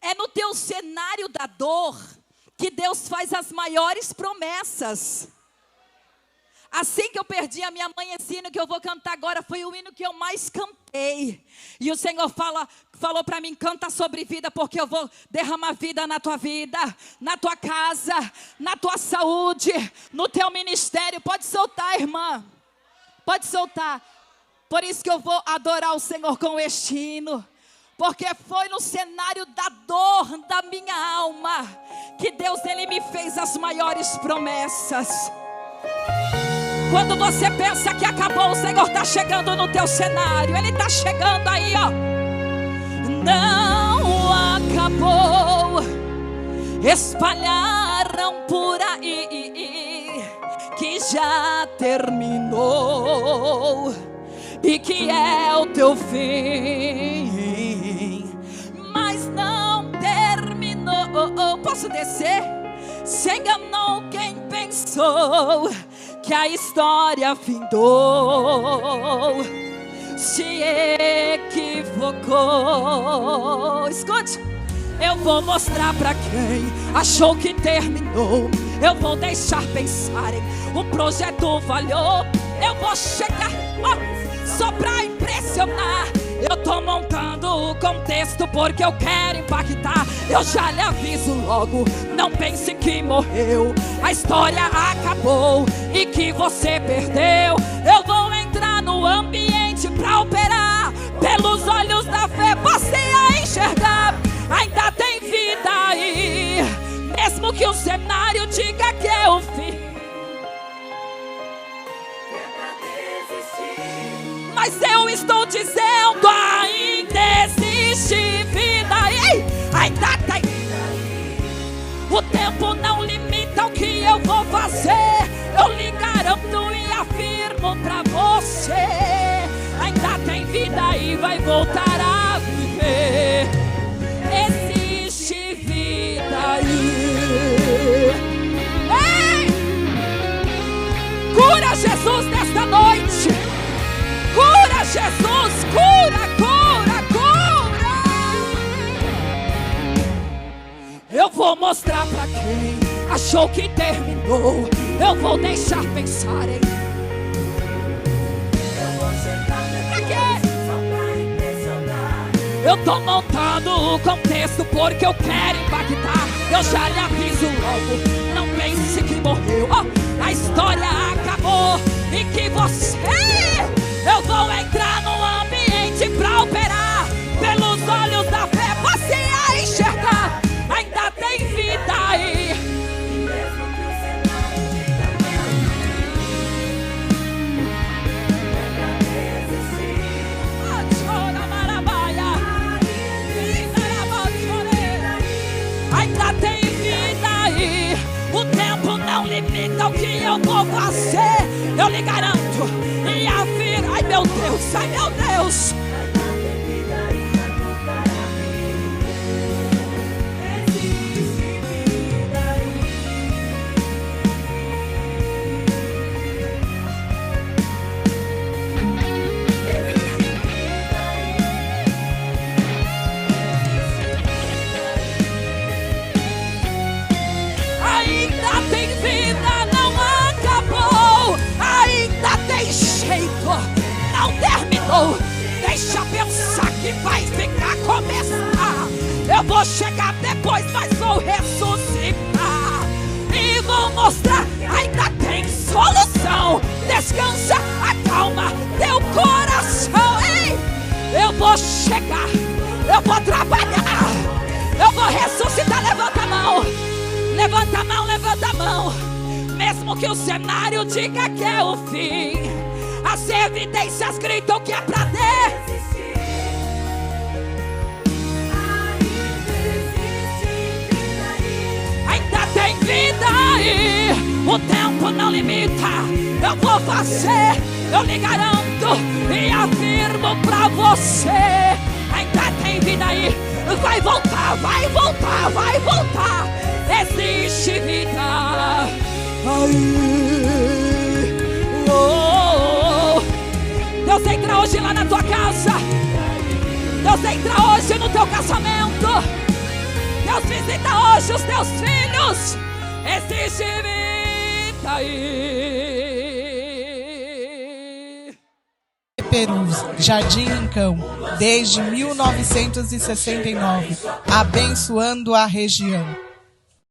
É no teu cenário da dor que Deus faz as maiores promessas. Assim que eu perdi a minha mãe, esse hino que eu vou cantar agora foi o hino que eu mais cantei. E o Senhor falou para mim: canta sobre vida, porque eu vou derramar vida na tua vida, na tua casa, na tua saúde, no teu ministério. Pode soltar, irmã. Pode soltar. Por isso que eu vou adorar o Senhor com este hino. Porque foi no cenário da dor da minha alma que Deus, Ele me fez as maiores promessas. Quando você pensa que acabou, o Senhor está chegando no teu cenário. Ele está chegando aí, ó. Não acabou. Espalharam por aí que já terminou e que é o teu fim. Mas não terminou. Posso descer? Se enganou quem pensou que a história findou, se equivocou. Escute, eu vou mostrar pra quem achou que terminou. Eu vou deixar pensarem, o projeto falhou. Eu vou chegar, só pra impressionar. Eu tô montando o contexto porque eu quero impactar. Eu já lhe aviso logo, não pense que morreu. A história acabou e que você perdeu. Eu vou entrar no ambiente pra operar. Pelos olhos da fé você a enxergar. Ainda tem vida aí, mesmo que o cenário diga que é o fim. Mas eu estou dizendo, ainda existe vida aí. Ainda tem. O tempo não limita o que eu vou fazer. Eu lhe garanto e afirmo pra você, ainda tem vida e vai voltar a viver. Existe vida aí. Ei! Cura, Jesus, nesta noite. Cura, Jesus, cura, cura, cura. Eu vou mostrar pra quem achou que terminou. Eu vou deixar pensarem. Eu vou chegar pra quê? Só pra impressionar. Eu tô montando o contexto porque eu quero impactar. Eu já lhe aviso logo, não pense que morreu. A história acabou e que você... Eu vou entrar no ambiente pra operar. Pelos olhos da fé você a enxergar. Ainda tem vida aí. Mesmo que o cenário diga que é ainda tem vida aí. O tempo não limita o que eu vou fazer. Eu lhe garanto e afirmo. Ai meu Deus, ai meu Deus. Ainda tem vida, não acabou. Ainda tem jeito, não terminou. Deixa pensar que vai ficar, começar. Eu vou chegar depois, mas vou ressuscitar e vou mostrar, ainda tem solução. Descansa, acalma teu coração. Ei, eu vou chegar, eu vou trabalhar, eu vou ressuscitar. Levanta a mão, levanta a mão, levanta a mão. Mesmo que o cenário diga que é o fim, as evidências gritam que é pra desistir. Ainda tem vida aí. O tempo não limita. Eu vou fazer, eu lhe garanto e afirmo pra você, ainda tem vida aí. Vai voltar, vai voltar, vai voltar. Existe vida aí. Oh, Deus entra hoje lá na tua casa. Deus entra hoje no teu casamento. Deus visita hoje os teus filhos. Existe aí. Perus, Jardim Rincão, desde 1969, abençoando a região.